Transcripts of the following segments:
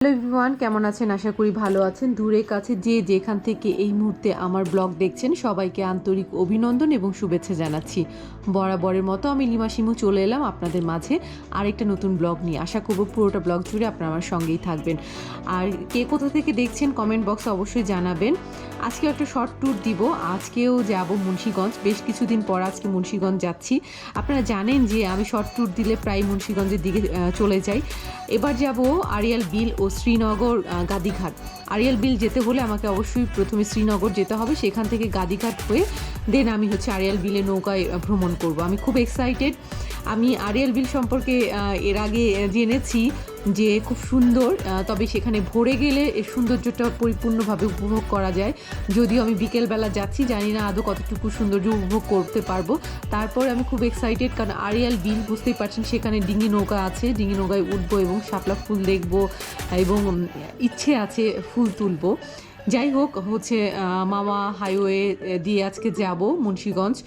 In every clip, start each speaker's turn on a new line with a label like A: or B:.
A: Hello everyone, কেমন আছেন? আশা করি ভালো আছেন। দূরে কাছে যে যেখান থেকে এই মুহূর্তে আমার ব্লগ দেখছেন সবাইকে আন্তরিক অভিনন্দন এবং শুভেচ্ছা জানাচ্ছি। বরাবরের মতো আমি লিমা সিমু চলে এলাম আপনাদের মাঝে আরেকটা নতুন ব্লগ নিয়ে। আশা করব পুরোটা ব্লগ জুড়ে আপনারা আমার সঙ্গেই থাকবেন। আর কে কোথা থেকে দেখছেন কমেন্ট বক্সে অবশ্যই জানাবেন। আজকে একটা শর্ট ট্যুর দিব। আজকেও যাব মুন্সিগঞ্জ। বেশ কিছুদিন পর আজকে মুন্সিগঞ্জ যাচ্ছি। আপনারা জানেন যে আমি শর্ট ট্যুর দিলে প্রায় মুন্সিগঞ্জের দিকে চলে যাই। এবার যাব আড়িয়াল বিল ও শ্রীনগর গাদিঘাট। আড়িয়াল বিল যেতে হলে আমাকে অবশ্যই প্রথমে শ্রীনগর যেতে হবে, সেখান থেকে গাদিঘাট হয়ে দেন আমি আড়িয়াল বিলে নৌকায় ভ্রমণ করব। আমি খুব এক্সাইটেড। আমি আড়িয়াল বিল সম্পর্কে এর আগে জেনেছি যে খুব সুন্দর, তবে সেখানে ভোরে গেলে এর সৌন্দর্যটা পরিপূর্ণভাবে উপভোগ করা যায়। যদিও আমি বিকেলবেলা যাচ্ছি, জানি না আদৌ কতটুকু সৌন্দর্য উপভোগ করতে পারবো। তারপর আমি খুব এক্সাইটেড, কারণ আড়িয়াল বিল বুঝতেই পারছেন সেখানে ডিঙি নৌকা আছে, ডিঙি নৌকায় উঠবো এবং শাপলা ফুল দেখবো এবং ইচ্ছে আছে ফুল তুলবো। যাই হোক মামা হাইওয়ে দিয়ে আজকে যাব মুন্সিগঞ্জ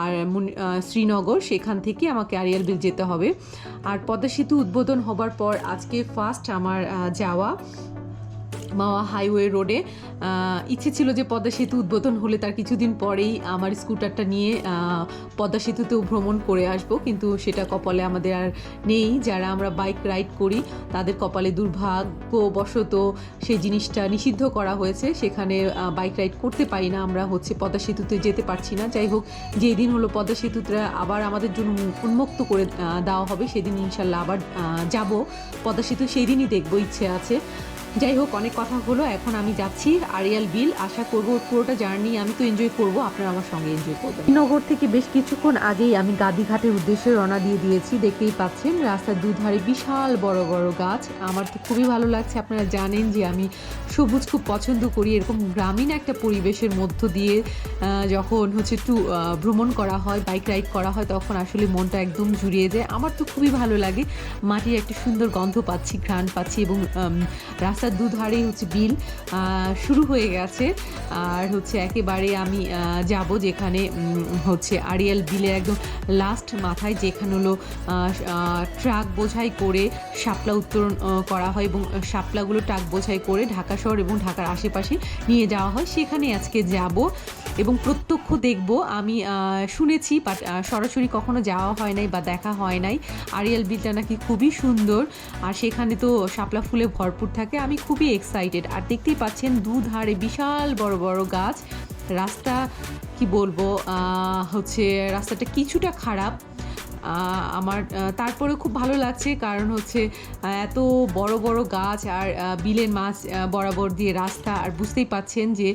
A: আর শ্রীনগর, সেখান থেকে আমাকে আড়িয়াল বিল যেতে হবে। আর পদ্মা সেতু উদ্বোধন হবার পর আজকে ফার্স্ট আমার যাওয়া মাওয়া হাইওয়ে রোডে। ইচ্ছে ছিল যে পদ্মা সেতু উদ্বোধন হলে তার কিছুদিন পরেই আমার স্কুটারটা নিয়ে পদ্মা সেতুতেও ভ্রমণ করে আসব, কিন্তু সেটা কপালে আমাদের আর নেই। যারা আমরা বাইক রাইড করি তাদের কপালে দুর্ভাগ্যবশত সেই জিনিসটা নিষিদ্ধ করা হয়েছে, সেখানে বাইক রাইড করতে পারি না আমরা, পদ্মা সেতুতে যেতে পারছি না। যাই হোক, যেদিন পদ্মা সেতুটা আবার আমাদের জন্য উন্মুক্ত করে দেওয়া হবে সেদিন ইনশাল্লাহ আবার যাব পদ্মা সেতু, সেই দিনই দেখবো, ইচ্ছে আছে। যাই হোক, অনেক কথা হলো, এখন আমি যাচ্ছি আড়িয়াল বিল। আশা করব পুরোটা জার্নি আমি তো এনজয় করব, আপনারা আমার সঙ্গে এনজয় করবেন। শ্রীনগর থেকে বেশ কিছুক্ষণ আগেই আমি গাদিঘাটের উদ্দেশ্যে রওনা দিয়ে দিয়েছি। দেখতেই পাচ্ছেন রাস্তার দুধারে বিশাল বড় বড় গাছ। আমার তো খুবই ভালো লাগছে। আপনারা জানেন যে আমি সবুজ খুব পছন্দ করি। এরকম গ্রামীণ একটা পরিবেশের মধ্য দিয়ে যখন একটু ভ্রমণ করা হয়, বাইক রাইড করা হয়, তখন আসলে মনটা একদম জুড়িয়ে যায়। আমার তো খুবই ভালো লাগে। মাটির একটা সুন্দর গন্ধ পাচ্ছি, ঘ্রাণ পাচ্ছি এবং রাস্তার দুধারেই বিল শুরু হয়ে গেছে। আর একেবারে আমি যাব যেখানে আড়িয়াল বিলের একদম লাস্ট মাথায়, যেখানে ট্রাক বোঝাই করে শাপলা উত্তোলন করা হয় এবং শাপলাগুলো ট্রাক বোঝাই করে ঢাকা শহর এবং ঢাকার আশেপাশে নিয়ে যাওয়া হয়। সেখানে আজকে যাব এবং প্রত্যক্ষ দেখব। আমি শুনেছি, বাট সরাসরি কখনো যাওয়া হয় নাই বা দেখা হয় নাই। আড়িয়াল বিলটা নাকি খুবই সুন্দর, আর সেখানে তো শাপলা ফুলে ভরপুর থাকে। আমি খুবই এক্সাইটেড। আর দেখতেই পাচ্ছেন দুধারে বিশাল বড় বড় গাছ। রাস্তা কি বলবো, রাস্তাটা কিছুটা খারাপ আমার, তারপরে খুব ভালো লাগছে, কারণ এত বড় বড় গাছ আর বিলের মাছ বরাবর দিয়ে রাস্তা। আর বুঝতেই পাচ্ছেন যে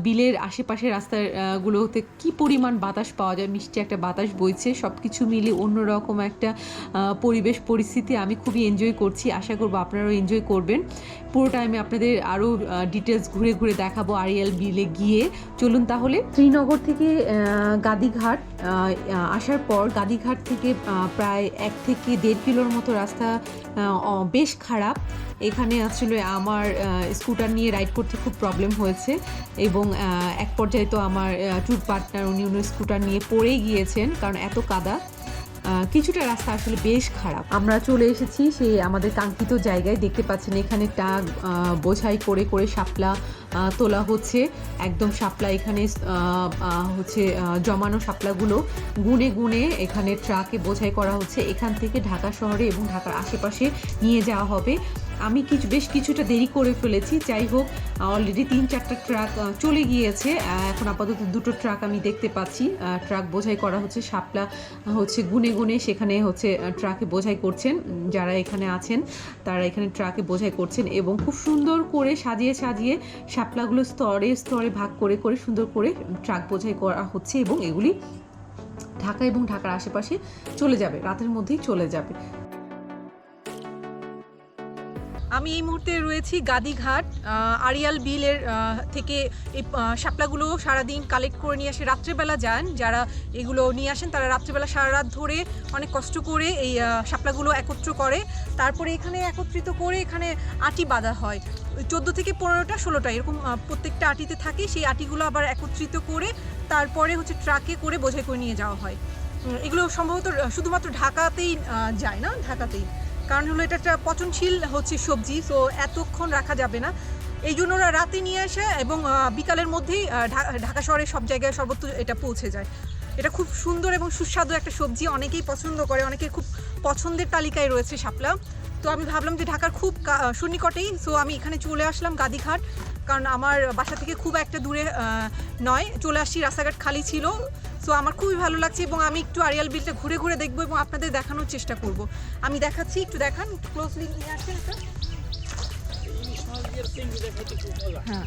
A: বিলের আশেপাশে রাস্তাগুলোতে কি পরিমাণ বাতাস পাওয়া যায়, মিষ্টি একটা বাতাস বইছে। সব কিছু মিলে অন্যরকম একটা পরিবেশ পরিস্থিতি। আমি খুবই এনজয় করছি। আশা করবো আপনারাও এনজয় করবেন। পুরোটা আমি আপনাদের আরও ডিটেলস ঘুরে ঘুরে দেখাবো আড়িয়াল বিলে গিয়ে। চলুন তাহলে। শ্রীনগর থেকে গাদিঘাট আসার পর গাদিঘাট থেকে প্রায় 1 থেকে 1.5 কিলোর মতো রাস্তা বেশ খারাপ। এখানে আসলে আমার স্কুটার নিয়ে রাইড করতে খুব প্রবলেম হয়েছে এবং এক পর্যায়ে তো আমার ট্যুর পার্টনার উনি স্কুটার নিয়ে পড়েই গিয়েছেন, কারণ এত কাদা। কিছুটা রাস্তা আসলে বেশ খারাপ। আমরা চলে এসেছি সেই আমাদের কাঙ্ক্ষিত জায়গায়। দেখতে পাচ্ছেন এখানে ট্রাক বোঝাই করে করে শাপলা তোলা হচ্ছে। একদম শাপলা এখানে জমানো শাপলাগুলো গুনে গুনে এখানে ট্রাকে বোঝাই করা হচ্ছে। এখান থেকে ঢাকা শহরে এবং ঢাকার আশেপাশে নিয়ে যাওয়া হবে। আমি বেশ কিছুটা দেরি করে ফেলেছি। যাই হোক, অলরেডি 3-4টা ট্রাক চলে গিয়েছে। এখন আপাতত 2টো ট্রাক আমি দেখতে পাচ্ছি। ট্রাক বোঝাই করা হচ্ছে, শাপলা গুনে গুনে সেখানে ট্রাকে বোঝাই করছেন। যারা এখানে আছেন তারা এখানে ট্রাকে বোঝাই করছেন এবং খুব সুন্দর করে সাজিয়ে সাজিয়ে শাপলাগুলো স্তরে স্তরে ভাগ করে করে সুন্দর করে ট্রাক বোঝাই করা হচ্ছে এবং এগুলি ঢাকা এবং ঢাকার আশেপাশে চলে যাবে, রাতের মধ্যেই চলে যাবে। আমি এই মুহূর্তে রয়েছি গাদিঘাট। আড়িয়াল বিলের থেকে এই শাপলাগুলো সারাদিন কালেক্ট করে নিয়ে আসে, রাত্রেবেলা যান যারা এগুলো নিয়ে আসেন তারা রাত্রেবেলা সারা রাত ধরে অনেক কষ্ট করে এই শাপলাগুলো একত্র করে। তারপরে এখানে একত্রিত করে এখানে আটি বাঁধা হয়। 14 থেকে 15টা 16টা এরকম প্রত্যেকটা আটিতে থাকে। সেই আটিগুলো আবার একত্রিত করে তারপরে ট্রাকে করে বোঝাই করে নিয়ে যাওয়া হয়। এগুলো সম্ভবত শুধুমাত্র ঢাকাতেই যায় না, ঢাকাতেই
B: কারণ হলো এটা একটা পচনশীল হচ্ছে সবজি, সো এতক্ষণ রাখা যাবে না, এই জন্য ওরা রাতে নিয়ে আসে এবং বিকালের মধ্যেই ঢাকা শহরের সব জায়গায় সর্বত্র এটা পৌঁছে যায়। এটা খুব সুন্দর এবং সুস্বাদু একটা সবজি, অনেকেই পছন্দ করে, অনেকের খুব পছন্দের তালিকায় রয়েছে শাপলা। তো আমি ভাবলাম যে ঢাকার খুব সন্নিকটেই, সো আমি এখানে চলে আসলাম গাদিঘাট, কারণ আমার বাসা থেকে খুব একটা দূরে নয়, চলে আসছি, রাস্তাঘাট খালি ছিল। সো আমার খুবই ভালো লাগছে এবং আমি একটু আড়িয়াল বিলটা ঘুরে ঘুরে দেখবো এবং আপনাদের দেখানোর চেষ্টা করব। আমি দেখাচ্ছি, একটু দেখান, ক্লোজলি নিয়ে আসেন। হ্যাঁ,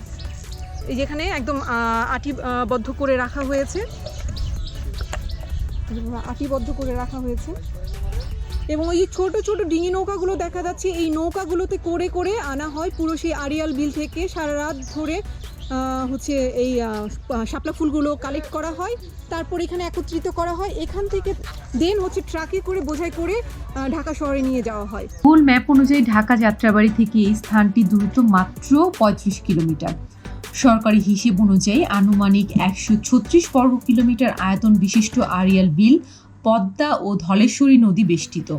B: এই যেখানে একদম আটিবদ্ধ করে রাখা হয়েছে, আটিবদ্ধ করে রাখা হয়েছে এবং ওই ছোট ছোট ডিঙি নৌকাগুলো দেখা যাচ্ছে, এই নৌকাগুলোতে করে করে আনা হয় পুরো সেই আড়িয়াল বিল থেকে। সারা রাত ধরে হচ্ছে এই শাপলা ফুলগুলো কালেক্ট করা হয়, তারপর এখানে একত্রিত করা হয়, এখান থেকে দেন হচ্ছে ট্রাকে করে বোঝাই করে ঢাকা শহরে নিয়ে যাওয়া হয়।
A: গুগল ম্যাপ অনুযায়ী ঢাকা যাত্রাবাড়ি থেকে এই স্থানটি দূরত্ব মাত্র 35 কিলোমিটার। সরকারি হিসেব অনুযায়ী আনুমানিক 136 বর্গ কিলোমিটার আয়তন বিশিষ্ট আড়িয়াল বিল পদ্মা ও ধলেশ্বরী নদী বেষ্টিত।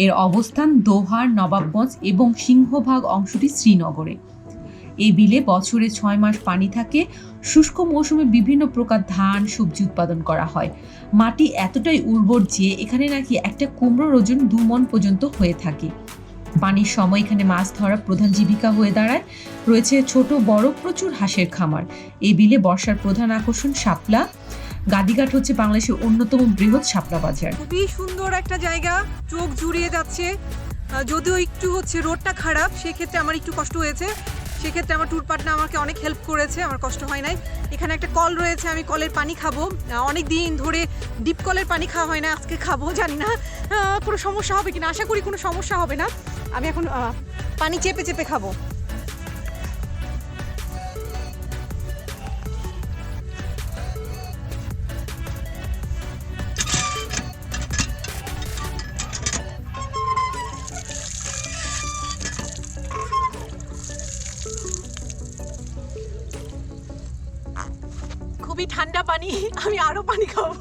A: এর অবস্থান দোহার, নবাবগঞ্জ এবং সিংহভাগ অংশটি শ্রীনগরে। এই বিলে বছরে 6 মাস পানি থাকে। শুষ্ক মৌসুমে বিভিন্ন প্রকার ধান, সবজি উৎপাদন করা হয়। মাটি এতটাই উর্বর যে এখানে নাকি একটা কুমড়োর ওজন 2 মণ পর্যন্ত হয়ে থাকে। পানির সময় এখানে মাছ ধরা প্রধান জীবিকা হয়ে দাঁড়ায়। রয়েছে ছোট বড় প্রচুর হাঁসের খামার। এই বিলে বর্ষার প্রধান আকর্ষণ শাপলা। গাদিঘাট হচ্ছে বাংলাদেশের অন্যতম বৃহৎ শাপলা বাজার।
B: খুবই সুন্দর একটা জায়গা, চোখ জুড়িয়ে যাচ্ছে। যদিও একটু হচ্ছে রোডটা খারাপ, সেক্ষেত্রে আমার একটু কষ্ট হয়েছে, সেক্ষেত্রে আমার ট্যুর পার্টনার আমাকে অনেক হেল্প করেছে, আমার কষ্ট হয় নাই। এখানে একটা কল রয়েছে, আমি কলের পানি খাবো, অনেক দিন ধরে ডিপ কলের পানি খাওয়া হয় না, আজকে খাবো। জানি না কোনো সমস্যা হবে কিনা, আশা করি কোনো সমস্যা হবে না। আমি এখন পানি চেপে চেপে খাবো। খুবই ঠান্ডা পানি, আমি আরো পানি খাবো।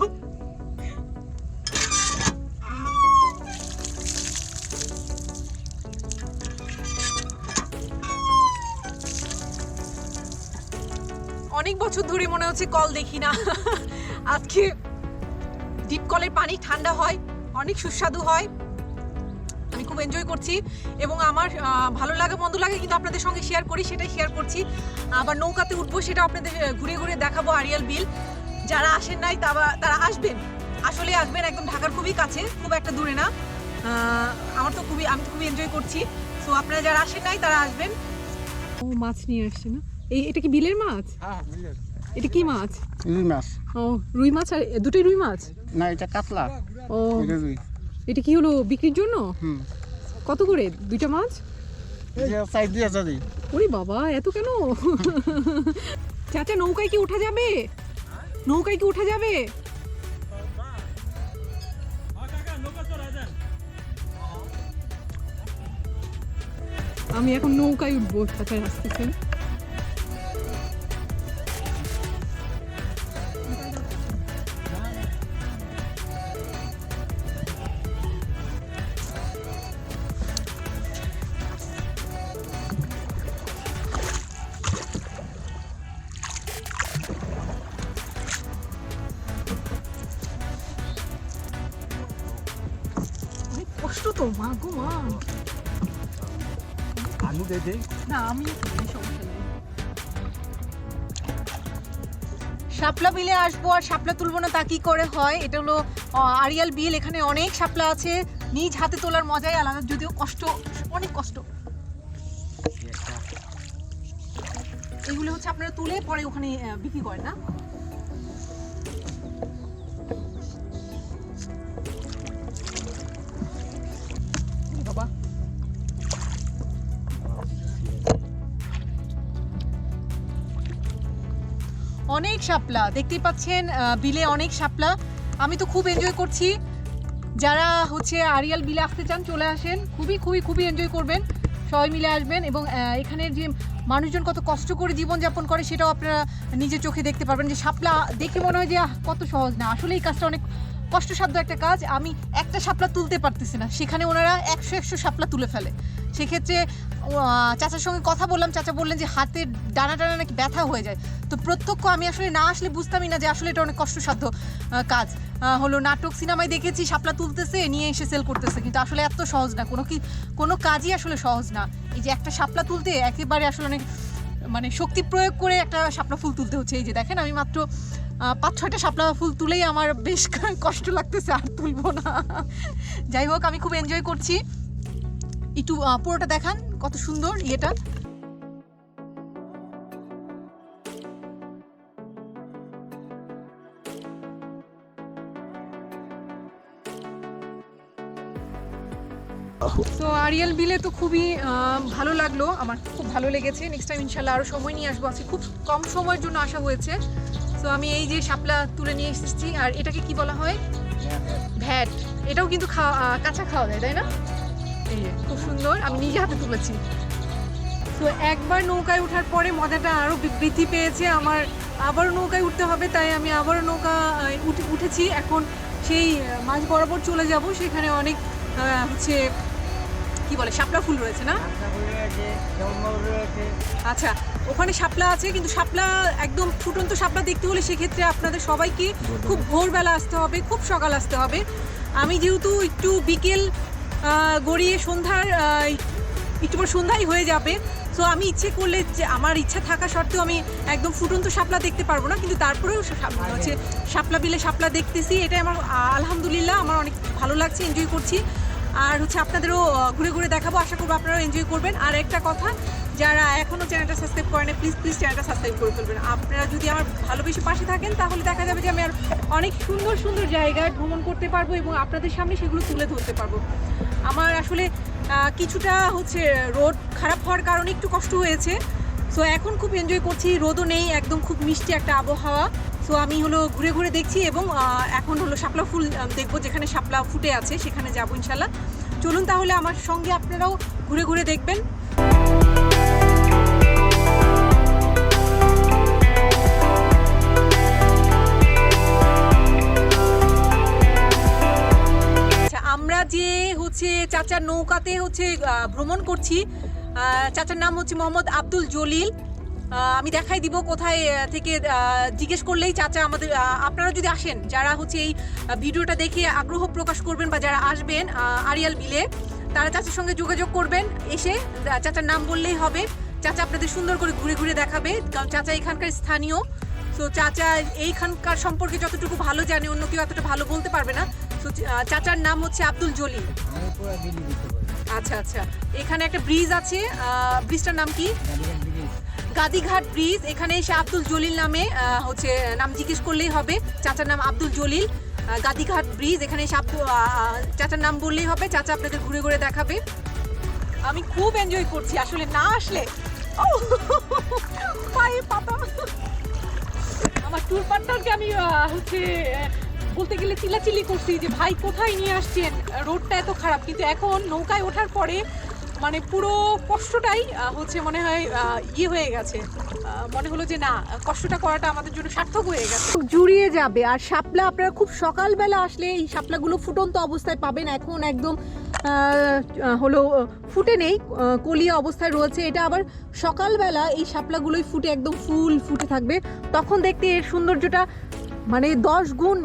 B: অনেক বছর ধরে মনে হচ্ছে কল দেখি না, আজকে ডিপ কলের পানি ঠান্ডা হয়, অনেক সুস্বাদু হয়, আমি খুব এনজয় করছি এবং আমার ভালো লাগে মন্দ লাগে কিন্তু আপনাদের সঙ্গে শেয়ার করি, সেটাই শেয়ার করছি। আবার নৌকাতে উঠবো, সেটা আপনাদের ঘুরে ঘুরে দেখাবো আড়িয়াল বিল। যারা আসেন নাই তারা আসবেন, আসলে আসবেন, একদম ঢাকার খুবই কাছে, খুব একটা দূরে না। আমি তো খুবই এনজয় করছি। সো আপনারা যারা আসেন নাই তারা আসবেন। ও মাছ নিয়ে আসছে না, এটা কি বিলের মাছ?
C: হ্যাঁ, বিলের।
B: এটা কি মাছ?
C: রুই মাছ।
B: ও, রুই মাছ। আর দুটোই রুই মাছ?
C: না, এটা কাতলা।
B: ও,
C: এটা রুই।
B: এটা কি হলো বিক্রির জন্য?
C: হুম।
B: কত করে দুইটা মাছ?
C: সাইজ দিয়ে যাবে।
B: ওরে বাবা, এত কেন? চাচা, নৌকায় কি ওঠা যাবে? নৌকায় কি ওঠা যাবে? আমি এখন নৌকায় উঠবো, চাচা আসতেছেন। কষ্ট তো, মা গো মা।
C: আলু দিয়ে দেই
B: না, আমি শাপলা বিলে আসবো আর শাপলা তুলবো না তা কি করে হয়? এটা হলো আড়িয়াল বিল, এখানে অনেক শাপলা আছে, নিজ হাতে তোলার মজাই আলাদা, যদিও কষ্ট, অনেক কষ্ট। এগুলো হচ্ছে আপনারা তুলে পরে ওখানে বিক্রি করেন না? বাবা, অনেক শাপলা দেখতেই পাচ্ছেন, বিলে অনেক শাপলা। আমি তো খুব এনজয় করছি। যারা হচ্ছে আড়িয়াল বিলে আসতে চান চলে আসেন, খুবই খুবই খুবই এনজয় করবেন, সবাই মিলে আসবেন এবং এখানের যে মানুষজন কত কষ্ট করে জীবনযাপন করে সেটাও আপনারা নিজের চোখে দেখতে পারবেন। যে শাপলা দেখে মনে হয় যে কত সহজ, না আসলে এই কাজটা অনেক কষ্টসাধ্য একটা কাজ। আমি একটা শাপলা তুলতে পারতেছি না, সেখানে ওনারা 100 শাপলা তুলে ফেলে। সেক্ষেত্রে চাচার সঙ্গে কথা বললাম, চাচা বললেন যে হাতের ডানা টানা নাকি ব্যথা হয়ে যায়। তো প্রত্যক্ষ আমি আসলে না আসলে বুঝতামই না যে আসলে এটা অনেক কষ্টসাধ্য কাজ। হলো নাটক সিনেমায় দেখেছি শাপলা তুলতেছে নিয়ে এসে সেল করতেছে, কিন্তু আসলে এত সহজ না, কোনো কাজই আসলে সহজ না। এই যে একটা শাপলা তুলতে একেবারে আসলে অনেক মানে শক্তি প্রয়োগ করে একটা শাপলা ফুল তুলতে হচ্ছে। এই যে দেখেন আমি মাত্র 5-6টা শাপলা ফুল তুলেই আমার বেশ কষ্ট লাগতেছে, আর তুলবো না। যাই হোক, আমি খুব এনজয় করছি। একটু পুরোটা দেখান কত সুন্দর ইয়েটা। তো আরিয়াল বিলে তো খুবই ভালো লাগলো, আমার খুব ভালো লেগেছে। নেক্সট টাইম ইনশাল্লাহ আরও সময় নিয়ে আসবো। আজকে খুব কম সময়ের জন্য আসা হয়েছে। তো আমি এই যে শাপলা তুলে নিয়ে এসেছি, আর এটাকে কি বলা হয়? ভ্যাট। এটাও কিন্তু কাঁচা খাওয়া যায়, তাই না? এই যে খুব সুন্দর, আমি নিজে হাতে তুলেছি। তো একবার নৌকায় ওঠার পরে মজাটা আরও বৃদ্ধি পেয়েছে। আমার আবারও নৌকায় উঠতে হবে, তাই আমি আবারও নৌকা উঠেছি। এখন সেই মাঝ বরাবর চলে যাব, সেখানে অনেক হচ্ছে কি বলে শাপলা ফুল রয়েছে না? আচ্ছা, ওখানে শাপলা আছে, কিন্তু শাপলা একদম ফুটন্ত শাপলা দেখতে হলে সেক্ষেত্রে আপনাদের সবাইকে খুব ভোরবেলা আসতে হবে, খুব সকাল আসতে হবে। আমি যেহেতু একটু বিকেল গড়িয়ে সন্ধ্যার একটু পর সন্ধ্যাই হয়ে যাবে, সো আমি ইচ্ছে করলে যে আমার ইচ্ছা থাকা সত্ত্বেও আমি একদম ফুটন্ত শাপলা দেখতে পারবো না, কিন্তু তারপরেও হচ্ছে শাপলা বিলে শাপলা দেখতেছি। এটাই আমার আলহামদুলিল্লাহ আমার অনেক ভালো লাগছে, এনজয় করছি। আর হচ্ছে আপনাদেরও ঘুরে ঘুরে দেখাবো, আশা করবো আপনারাও এনজয় করবেন। আর একটা কথা, যারা এখনও চ্যানেলটা সাবস্ক্রাইব করেন প্লিজ চ্যানেলটা সাবস্ক্রাইব করে ফেলবেন। আপনারা যদি আমার ভালোবেসে পাশে থাকেন তাহলে দেখা যাবে যে আমি আর অনেক সুন্দর সুন্দর জায়গায় ভ্রমণ করতে পারবো এবং আপনাদের সামনে সেগুলো তুলে ধরতে পারবো। আমার আসলে কিছুটা হচ্ছে রোড খারাপ হওয়ার কারণে একটু কষ্ট হয়েছে। সো এখন খুব এনজয় করছি, রোদও নেই, একদম খুব মিষ্টি একটা আবহাওয়া। সো আমি হলো ঘুরে ঘুরে দেখছি এবং এখন হলো শাপলা ফুল দেখবো, যেখানে শাপলা ফুটে আছে সেখানে যাবো ইনশাল্লাহ। চলুন তাহলে আমার সঙ্গে আপনারাও ঘুরে ঘুরে দেখবেন। আমরা যে হচ্ছে চাচার নৌকাতে হচ্ছে ভ্রমণ করছি, চাচার নাম হচ্ছে মোহাম্মদ আব্দুল জলিল। আমি দেখাই দিব কোথায় থেকে, জিজ্ঞেস করলেই চাচা আমাদের, আপনারা যদি আসেন, যারা হচ্ছে এই ভিডিওটা দেখে আগ্রহ প্রকাশ করবেন বা যারা আসবেন আরিয়াল বিলে, তারা চাচার সঙ্গে যোগাযোগ করবেন। এসে চাচার নাম বললেই হবে, চাচা আপনাদের সুন্দর করে ঘুরে ঘুরে দেখাবে, কারণ চাচা এখানকার স্থানীয়। তো চাচা এইখানকার সম্পর্কে যতটুকু ভালো জানে অন্য কেউ এতটা ভালো বলতে পারবে না। তো চাচার নাম হচ্ছে আব্দুল জলিল। আচ্ছা আচ্ছা, এখানে একটা ব্রিজ আছে, ব্রিজটার নাম কি? গাদিঘাট ব্রিজ। এখানে এসে আব্দুল জলিল নামে হচ্ছে নাম জিজ্ঞেস করলেই হবে, চাচার নাম আব্দুল জলিল, গাদিঘাট ব্রিজ। এখানে এসে চাচার নাম বললেই হবে, চাচা আপনাদের ঘুরে ঘুরে দেখাবে। আমি খুব এনজয় করছি, আসলে না আসলে আমার ট্যুর পার্টনারকে আমি হচ্ছে বলতে গেলে চিল্লাচিল্লি করছি যে ভাই কোথায় নিয়ে আসছেন, রোডটা এত খারাপ। কিন্তু এখন নৌকায় ওঠার পরে মানে পুরো কষ্টটাই হচ্ছে মনে হয় ইয়ে হয়ে গেছে, মনে হলো যে না, কষ্টটা করাটা আমাদের জন্য সার্থক হয়ে গেছে, খুব জুড়িয়ে যাবে। আর শাপলা আপনারা খুব সকালবেলা আসলে এই শাপলাগুলো ফুটন্ত অবস্থায় পাবেন। এখন একদম হলো ফুটে নেই, কলিয়া অবস্থায় রয়েছে। এটা আবার সকালবেলা এই শাপলাগুলোই ফুটে একদম ফুল ফুটে থাকবে, তখন দেখতে এর সৌন্দর্যটা মানে 10 গুণ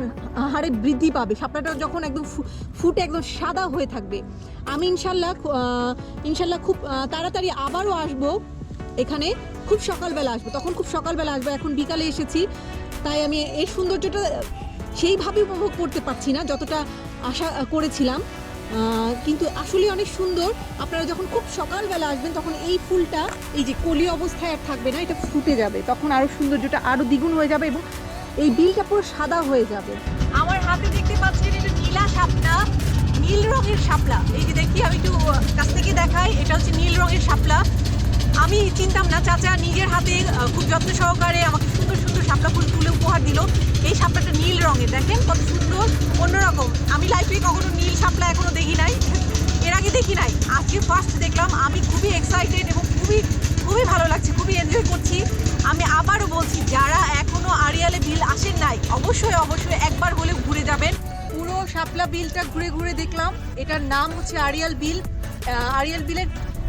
B: হারে বৃদ্ধি পাবে। শাপলাটা যখন একদম ফুটে একদম সাদা হয়ে থাকবে। আমি ইনশাল্লাহ খুব তাড়াতাড়ি আবারও আসবো এখানে, খুব সকালবেলা আসবো, তখন খুব সকালবেলা আসবো। এখন বিকালে এসেছি, তাই আমি এই সৌন্দর্যটা সেইভাবে উপভোগ করতে পারছি না যতটা আশা করেছিলাম, কিন্তু আসলে অনেক সুন্দর। আপনারা যখন খুব সকালবেলা আসবেন তখন এই ফুলটা এই যে কলি অবস্থায় আর থাকবে না, এটা ফুটে যাবে, তখন আরও সৌন্দর্যটা আরও দ্বিগুণ হয়ে যাবে এবং এই বিলটা পুরো সাদা হয়ে যাবে। আমার হাতে দেখতে পাচ্ছেন এটা নীলা শাপলা, নীল রঙের শাপলা। এই যে দেখি, আমি একটু কাছ থেকে দেখাই, এটা হচ্ছে নীল রঙের শাপলা। আমি চিনতাম না, চাচা নিজের হাতে খুব যত্ন সহকারে আমাকে সুন্দর সুন্দর শাপলা ফুল তুলে উপহার দিল। এই শাপলাটা নীল রঙের, দেখেন কত সুন্দর, অন্যরকম। আমি লাইফে কখনো নীল শাপলা এখনো দেখি নাই, এর আগে দেখি নাই, আজকে ফার্স্ট দেখলাম। আমি খুবই এক্সাইটেড এবং খুবই ভালো লাগছে, খুবই এনজয় করছি। আমি আবারও বলছি, যারা এখনো আরিয়ালে বিল আসেন নাই, অবশ্যই একবার হলে ঘুরে যাবেন। শাপলা বিলটা ঘুরে ঘুরে দেখলাম। এটার নাম হচ্ছে আড়িয়াল বিল। আড়িয়াল বিলের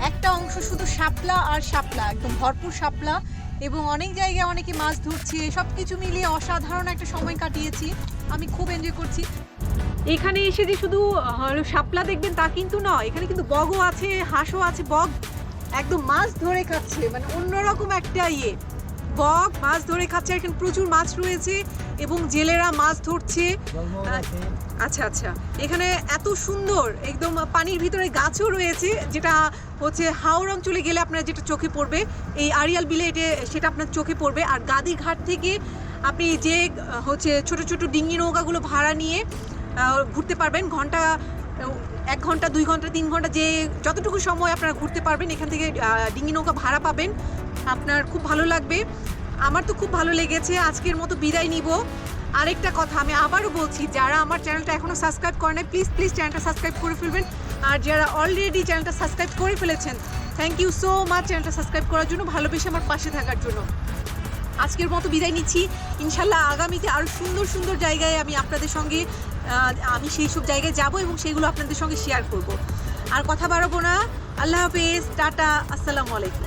B: একটা অংশ শুধু শাপলা আর শাপলা, একদম ভরপুর শাপলা, এবং অনেক জায়গায় অনেকে মাছ ধরছে। সব কিছু মিলিয়ে অসাধারণ একটা সময় কাটিয়েছি, আমি খুব এনজয় করছি। এখানে এসে যে শুধু শাপলা দেখবেন তা কিন্তু নয়, এখানে কিন্তু বগও আছে, হাঁসও আছে। বগ একদম মাছ ধরে খাচ্ছে, মানে অন্যরকম একটা বগ মাছ ধরে খাচ্ছে। এখানে প্রচুর মাছ রয়েছে এবং জেলেরা মাছ ধরছে। আচ্ছা আচ্ছা, এখানে এত সুন্দর একদম পানির ভিতরে গাছও রয়েছে, যেটা হচ্ছে হাওর অঞ্চলে গেলে আপনার যেটা চোখে পড়বে, এই আড়িয়াল বিলে সেটা আপনার চোখে পড়বে। আর গাদি ঘাট থেকে আপনি যে হচ্ছে ছোট ছোট ডিঙ্গি নৌকাগুলো ভাড়া নিয়ে ঘুরতে পারবেন। 1 ঘন্টা 2 ঘন্টা 3 ঘন্টা যে যতটুকু সময় আপনারা ঘুরতে পারবেন, এখান থেকে ডিঙ্গি নৌকা ভাড়া পাবেন, আপনার খুব ভালো লাগবে। আমার তো খুব ভালো লেগেছে। আজকের মতো বিদায় নিব। আরেকটা কথা আমি আবারও বলছি, যারা আমার চ্যানেলটা এখনও সাবস্ক্রাইব করে নাই, প্লিজ চ্যানেলটা সাবস্ক্রাইব করে ফেলবেন। আর যারা অলরেডি চ্যানেলটা সাবস্ক্রাইব করে ফেলেছেন, থ্যাংক ইউ সো মাচ চ্যানেলটা সাবস্ক্রাইব করার জন্য, ভালোবেসে আমার পাশে থাকার জন্য। আজকের মতো বিদায় নিচ্ছি। ইনশাল্লাহ আগামীতে আরও সুন্দর সুন্দর জায়গায় আমি আপনাদের সঙ্গে আমি সেই সব জায়গায় যাব এবং সেগুলো আপনাদের সঙ্গে শেয়ার করব। আর কথা বাড়াবো না। আল্লাহ হাফেজ, টাটা, আসসালামু আলাইকুম।